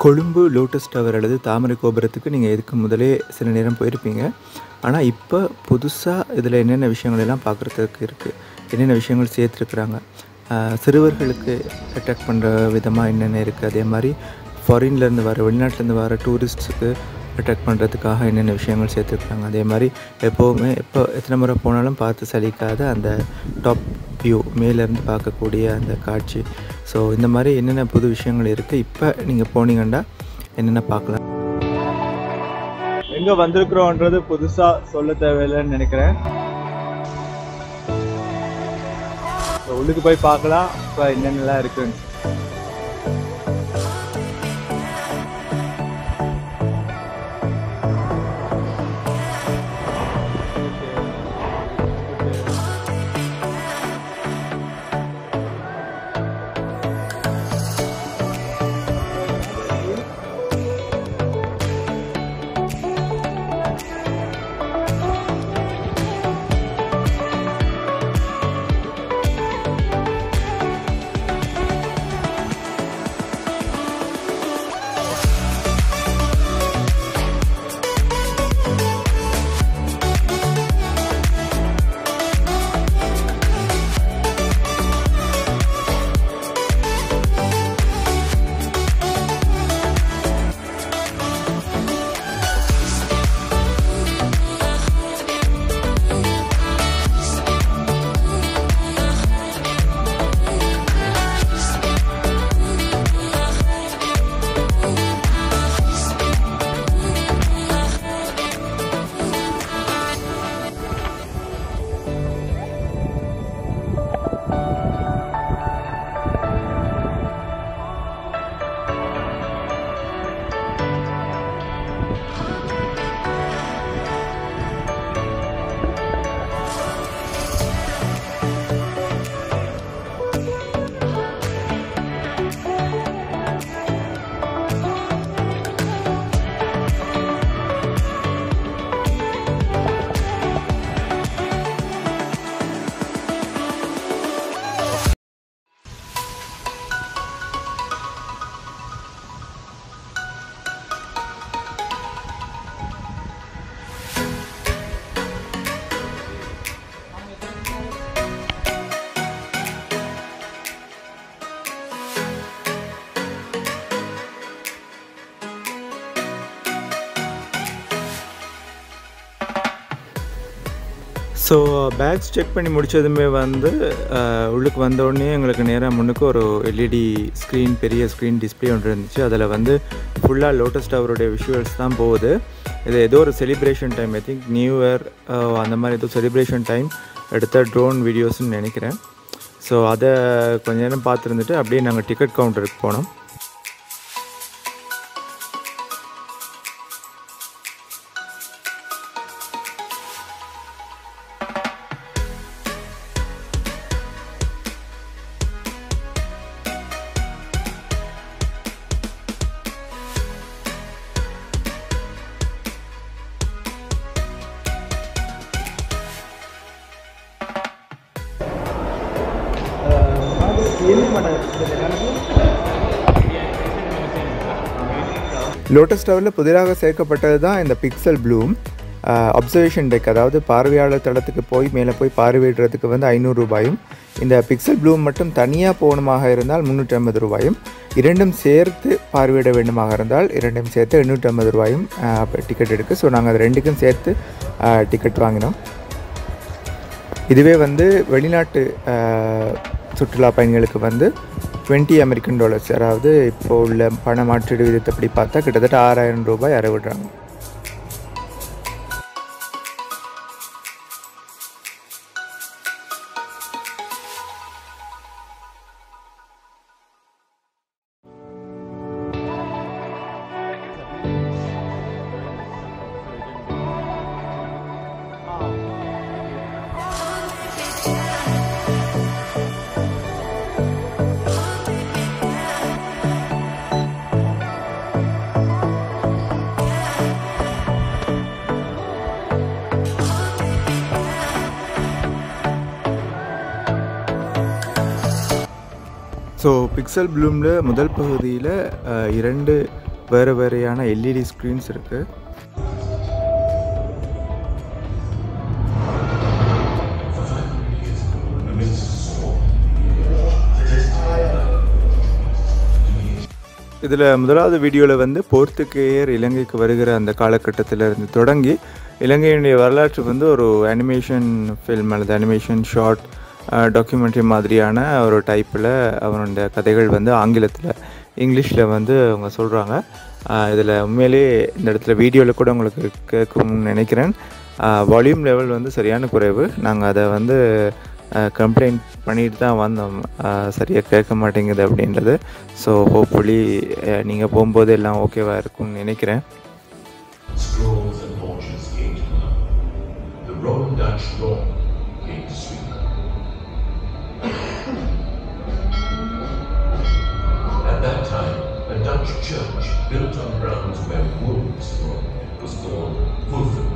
Colombo lotus tower அல்லது தாமரை கோபுரத்துக்கு நீங்கள் இதுக்கு முதலே சில நேரம் போயிருப்பீங்க. ஆனால் இப்போ புதுசாக இதில் என்னென்ன விஷயங்கள் எல்லாம் பார்க்குறதுக்கு இருக்குது, என்னென்ன விஷயங்கள் சேர்த்துருக்குறாங்க, சிறுவர்களுக்கு அட்ராக்ட் பண்ணுற விதமாக என்னென்ன இருக்குது, அதே மாதிரி ஃபாரின்லேருந்து வர வெளிநாட்டிலேருந்து வர டூரிஸ்ட்ஸுக்கு அட்ராக்ட் பண்ணுறதுக்காக என்னென்ன விஷயங்கள் சேர்த்துருக்குறாங்க, அதே மாதிரி எப்போவுமே எத்தனை முறை போனாலும் பார்த்து சலிக்காத அந்த டாப் வியூ மேலேருந்து பார்க்கக்கூடிய அந்த காட்சி. ஸோ இந்த மாதிரி என்னென்ன புது விஷயங்கள் இருக்குது, இப்போ நீங்கள் போனீங்கன்னா என்னென்ன பார்க்கலாம். எங்கே வந்திருக்கிறோன்றது புதுசாக சொல்ல தேவையில்லைன்னு நினைக்கிறேன். உள்ளுக்கு போய் பார்க்கலாம் இப்போ என்னென்னலாம் இருக்குன்னு. ஸோ பேக்ஸ் செக் பண்ணி முடித்ததுமே உள்ளுக்கு வந்தோடனே எங்களுக்கு நேராக முன்னுக்கு ஒரு எல்இடி ஸ்க்ரீன், பெரிய ஸ்க்ரீன் டிஸ்பிளே ஒன்று இருந்துச்சு. அதில் ஃபுல்லாக லோட்டஸ் டவருடைய விஷுவல்ஸ் தான் போகுது. இது ஏதோ ஒரு celebration time, I think new year அந்த மாதிரி ஏதோ செலிப்ரேஷன் டைம் எடுத்த ட்ரோன் வீடியோஸ்ன்னு நினைக்கிறேன். ஸோ அதை கொஞ்ச நேரம் பார்த்துருந்துட்டு அப்படியே நாங்கள் டிக்கெட் கவுண்டருக்கு போனோம். லோட்டஸ் டவரில் புதிதாக சேர்க்கப்பட்டது தான் இந்த பிக்சல் ப்ளூம் அப்சர்வேஷன் டெக். அதாவது பார்வையாளர் தளத்துக்கு போய் மேலே போய் பார்வையிடுறதுக்கு 500 ரூபாயும், இந்த பிக்சல் ப்ளூம் மட்டும் தனியாக போகணுமாக இருந்தால் 350 ரூபாயும், இரண்டும் சேர்த்து பார்வையிட வேண்டுமாக இருந்தால் இரண்டையும் சேர்த்து 850 ரூபாயும் டிக்கெட் எடுக்கு. ஸோ நாங்கள் அது ரெண்டுக்கும் சேர்த்து டிக்கெட் வாங்கினோம். இதுவே வெளிநாட்டு சுற்றுலா பயணிகளுக்கு $20 அமெரிக்கன், அதாவது இப்போ உள்ள பண மாற்றீடு விதத்தைப்படி பார்த்தா கிட்டத்தட்ட 6000 ரூபாய் அறவிடுறாங்க. ஸோ பிக்சல் ப்ளூமில் முதல் பகுதியில் 2 வேறு வேறையான எல்இடி ஸ்க்ரீன்ஸ் இருக்குது. இதில் முதலாவது வீடியோவில் வந்து போர்த்துகேயர் இலங்கைக்கு வருகிற அந்த காலகட்டத்திலிருந்து தொடங்கி இலங்கையினுடைய வரலாற்று வந்து ஒரு அனிமேஷன் ஃபில்ம் அல்லது அனிமேஷன் ஷார்ட் டாக்குமெண்ட்ரி மாதிரியான ஒரு டைப்பில் அவனுடைய கதைகள் வந்து ஆங்கிலத்தில் இங்கிலீஷில் வந்து அவங்க சொல்கிறாங்க. இதில் உண்மையிலே இந்த இடத்துல வீடியோவில் கூட உங்களுக்கு கேட்கும்னு நினைக்கிறேன். வால்யூம் லெவல் வந்து சரியான குறைவு. நாங்கள் அதை வந்து கம்ப்ளைண்ட் பண்ணிட்டு தான் வந்தோம், சரியாக கேட்க மாட்டேங்குது அப்படின்றது. ஸோ ஹோப்ஃபுல்லி நீங்கள் போகும்போது எல்லாம் ஓகேவாக இருக்கும்னு நினைக்கிறேன். At that time, a Dutch church built on grounds where wolves roamed was called Wolven.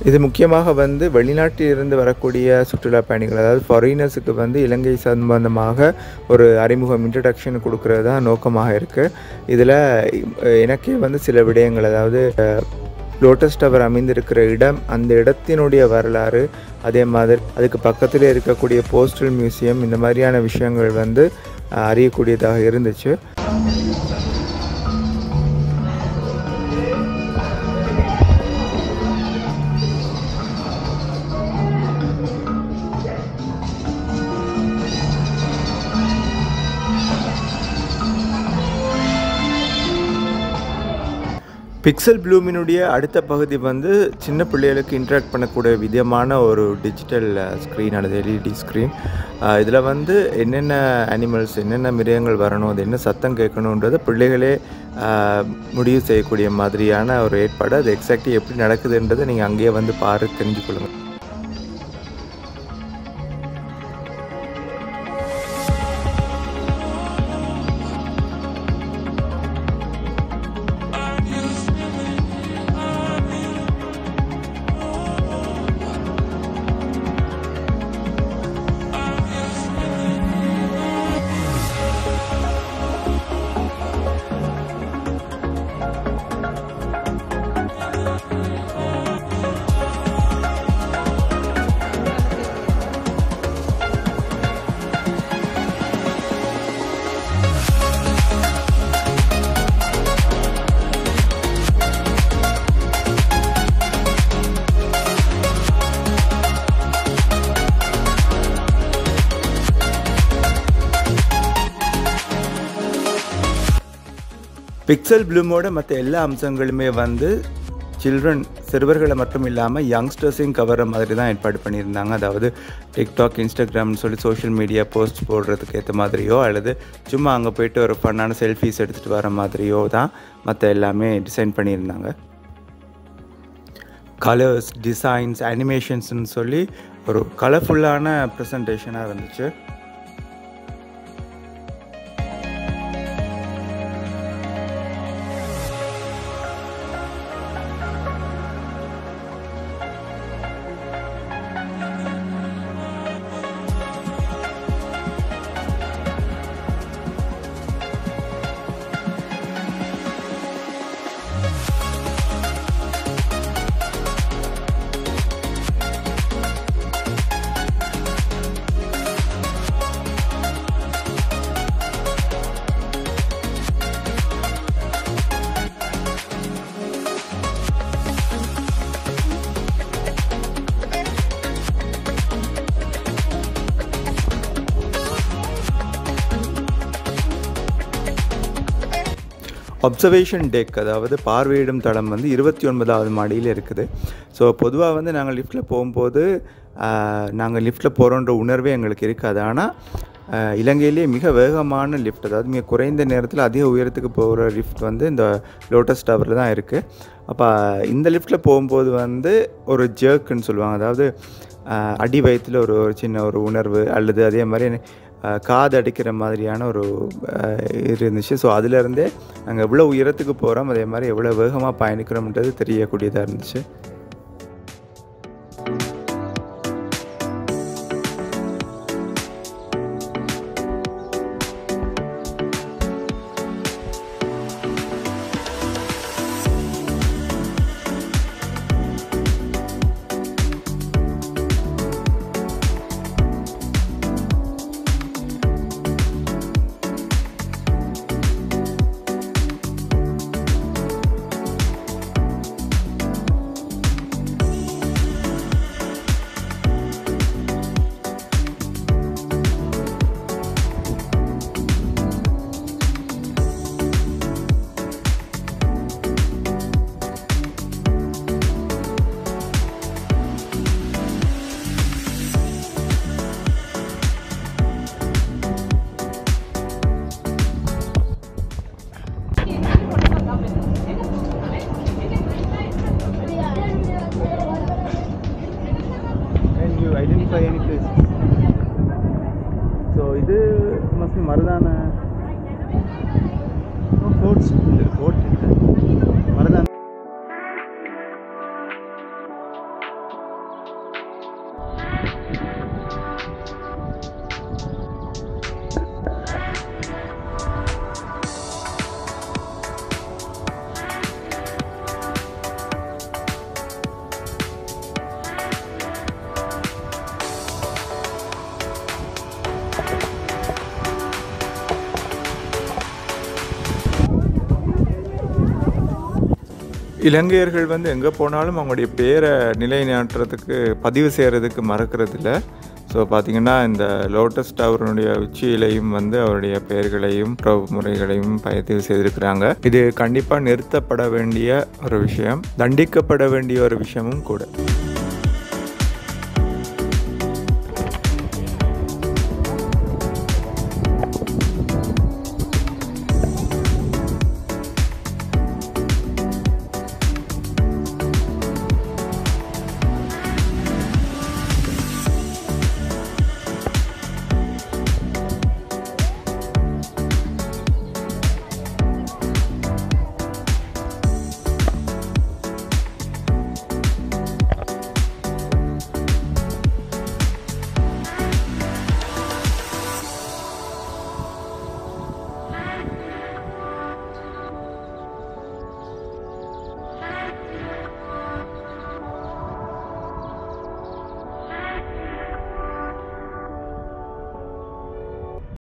இது முக்கியமாக வந்து வெளிநாட்டிலிருந்து வரக்கூடிய சுற்றுலா பயணிகள், அதாவது ஃபாரினர்ஸுக்கு வந்து இலங்கை சம்பந்தமாக ஒரு அறிமுகம், இன்ட்ரடக்ஷன் கொடுக்கறது தான் நோக்கமாக இருக்குது. இதில் எனக்கே வந்து சில விடயங்கள், அதாவது லோட்டஸ் டவர் அமைந்திருக்கிற இடம், அந்த இடத்தினுடைய வரலாறு, அதே மாதிரி அதுக்கு பக்கத்தில் இருக்கக்கூடிய போஸ்டல் மியூசியம், இந்த மாதிரியான விஷயங்கள் வந்து அறியக்கூடியதாக இருந்துச்சு. பிக்சல் ப்ளூமினுடைய அடுத்த பகுதி வந்து சின்ன பிள்ளைகளுக்கு இன்ட்ராக்ட் பண்ணக்கூடிய விதமான ஒரு டிஜிட்டல் ஸ்க்ரீன் அல்லது எல்இடி ஸ்க்ரீன். இதில் வந்து என்னென்ன அனிமல்ஸ், என்னென்ன மிருகங்கள் வரணும், அது என்ன சத்தம் கேட்கணுன்றதை பிள்ளைகளே முடிவு செய்யக்கூடிய மாதிரியான ஒரு ஏற்பாடு. அது எக்ஸாக்ட்லி எப்படி நடக்குதுன்றதை நீங்கள் அங்கேயே வந்து தெரிஞ்சுக்கொள்ளுங்கள். பிக்சல் ப்ளூமோட மற்ற எல்லா அம்சங்களுமே வந்து சிறுவர்களை மட்டும் இல்லாமல் யங்ஸ்டர்ஸையும் கவர்ற மாதிரி தான் ஏற்பாடு பண்ணியிருந்தாங்க. அதாவது டிக்டாக், இன்ஸ்டாகிராம்னு சொல்லி சோஷியல் மீடியா போஸ்ட் போடுறதுக்கு ஏற்ற மாதிரியோ அல்லது சும்மா அங்கே போய்ட்டு ஒரு ஃபன்னான செல்ஃபீஸ் எடுத்துகிட்டு வர மாதிரியோ தான் மற்ற எல்லாமே டிசைன் பண்ணியிருந்தாங்க. கலர்ஸ், டிசைன்ஸ், அனிமேஷன்ஸ்னு சொல்லி ஒரு கலர்ஃபுல்லான ப்ரெசன்டேஷனாக இருந்துச்சு. அப்சர்வேஷன் டெக், அதாவது பார்வையிடும் தளம் வந்து 29வது மாடியில் இருக்குது. ஸோ பொதுவாக வந்து நாங்கள் லிஃப்ட்டில் போகும்போது நாங்கள் லிஃப்ட்டில் போகிறோன்ற உணர்வே எங்களுக்கு இருக்காது. ஆனால் இலங்கையிலேயே மிக வேகமான லிஃப்ட், அதாவது மிக குறைந்த நேரத்தில் அதிக உயரத்துக்கு போகிற லிஃப்ட் வந்து இந்த லோட்டஸ் டவரில் தான் இருக்குது. அப்போ இந்த லிஃப்ட்டில் போகும்போது வந்து ஒரு ஜர்க்குன்னு சொல்லுவாங்க, அதாவது அடி வயிற்றில் ஒரு சின்ன ஒரு உணர்வு அல்லது அதே மாதிரி காது அடிக்கிற மாதிரியான ஒரு இருந்துச்சு. ஸோ அதிலேருந்தே நாங்கள் எவ்வளோ உயரத்துக்கு போகிறோம், அதே மாதிரி எவ்வளோ வேகமாக பயணிக்கிறோம்ன்றது தெரியக்கூடியதாக இருந்துச்சு. மருதான கோட்ஸ் கோட் மருதான இலங்கையர்கள் வந்து எங்கே போனாலும் அவங்களுடைய பேரை நிலைநாட்டுறதுக்கு பதிவு செய்கிறதுக்கு மறக்கிறதில்ல. ஸோ பார்த்திங்கன்னா இந்த லோட்டஸ் டவருடைய உச்சியிலையும் வந்து அவருடைய பெயர்களையும் உறவு முறைகளையும் பதிவு செய்திருக்கிறாங்க. இது கண்டிப்பாக நிறுத்தப்பட வேண்டிய ஒரு விஷயம், தண்டிக்கப்பட வேண்டிய ஒரு விஷயமும் கூட.